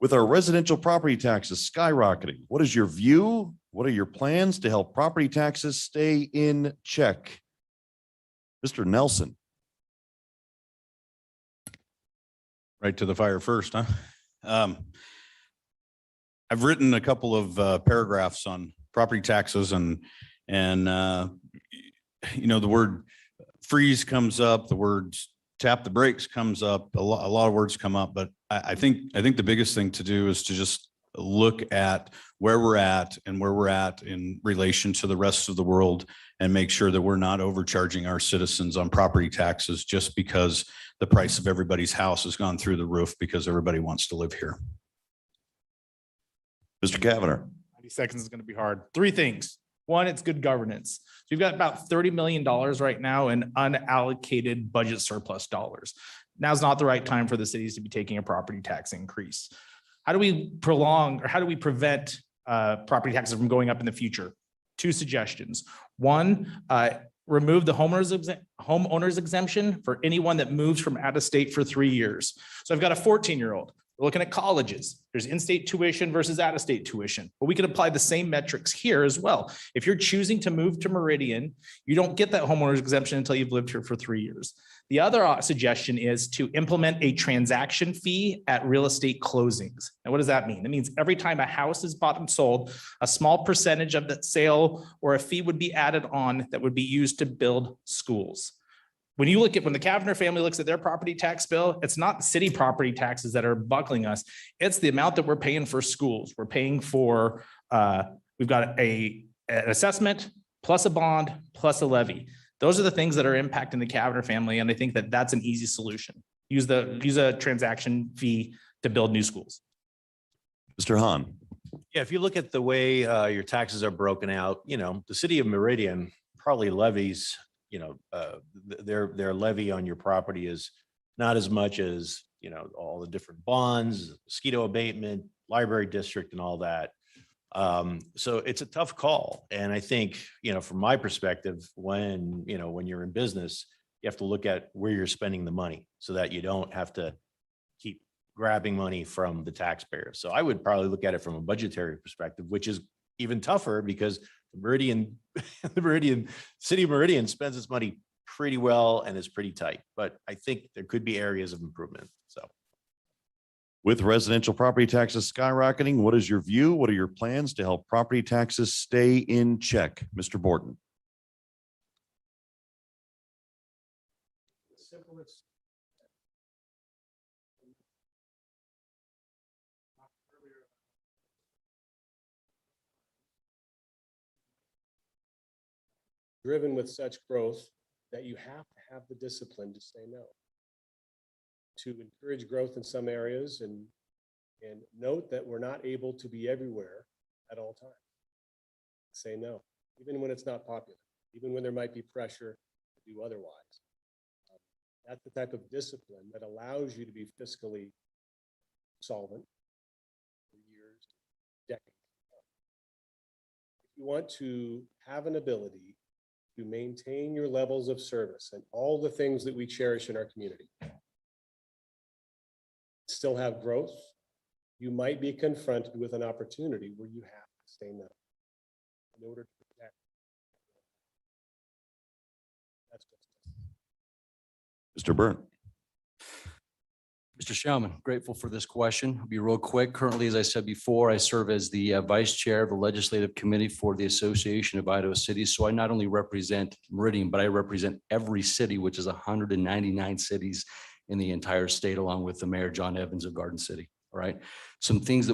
With our residential property taxes skyrocketing, what is your view? What are your plans to help property taxes stay in check? Mr. Nelson. Right to the fire first, huh? I've written a couple of paragraphs on property taxes and you know, the word freeze comes up, the words tap the brakes comes up, a lot of words come up, but I think the biggest thing to do is to just look at where we're at and where we're at in relation to the rest of the world and make sure that we're not overcharging our citizens on property taxes just because the price of everybody's house has gone through the roof because everybody wants to live here. Mr. Kavanagh. 90 seconds is going to be hard. Three things. One, it's good governance. So you've got about $30 million right now in unallocated budget surplus dollars. Now's not the right time for the cities to be taking a property tax increase. How do we prolong or how do we prevent property taxes from going up in the future? Two suggestions. One, remove the homeowners exemption for anyone that moves from out of state for 3 years. So I've got a 14-year-old. We're looking at colleges. There's in-state tuition versus out-of-state tuition, but we can apply the same metrics here as well. If you're choosing to move to Meridian, you don't get that homeowners exemption until you've lived here for 3 years. The other suggestion is to implement a transaction fee at real estate closings. And what does that mean? It means every time a house is bought and sold, a small percentage of that sale or a fee would be added on that would be used to build schools. When the Kavanagh family looks at their property tax bill, it's not city property taxes that are buckling us. It's the amount that we're paying for schools. We're paying for, we've got an assessment plus a bond plus a levy. Those are the things that are impacting the Kavanagh family. And I think that that's an easy solution. Use a transaction fee to build new schools. Mr. Hahn. Yeah, if you look at the way your taxes are broken out, you know, the city of Meridian probably levies, you know, their levy on your property is not as much as, you know, all the different bonds, mosquito abatement, library district and all that. So it's a tough call. And I think, you know, from my perspective, when you're in business, you have to look at where you're spending the money so that you don't have to keep grabbing money from the taxpayer. So I would probably look at it from a budgetary perspective, which is even tougher because the city of Meridian spends its money pretty well and is pretty tight, but I think there could be areas of improvement. So With residential property taxes skyrocketing, what is your view? What are your plans to help property taxes stay in check? Mr. Borton. Driven with such growth that you have to have the discipline to say no. To encourage growth in some areas and note that we're not able to be everywhere at all times. Say no, even when it's not popular, even when there might be pressure to do otherwise. That's the type of discipline that allows you to be fiscally solvent for years, decades. If you want to have an ability to maintain your levels of service and all the things that we cherish in our community, still have growth, you might be confronted with an opportunity where you have to say no in order to protect. That's Mr. Byrne. Mr. Shellman, grateful for this question. I'll be real quick. Currently, as I said before, I serve as the vice chair of the legislative committee for the Association of Idaho Cities. So I not only represent Meridian, but I represent every city, which is 199 cities in the entire state, along with the mayor, John Evans of Garden City. All right. Some things that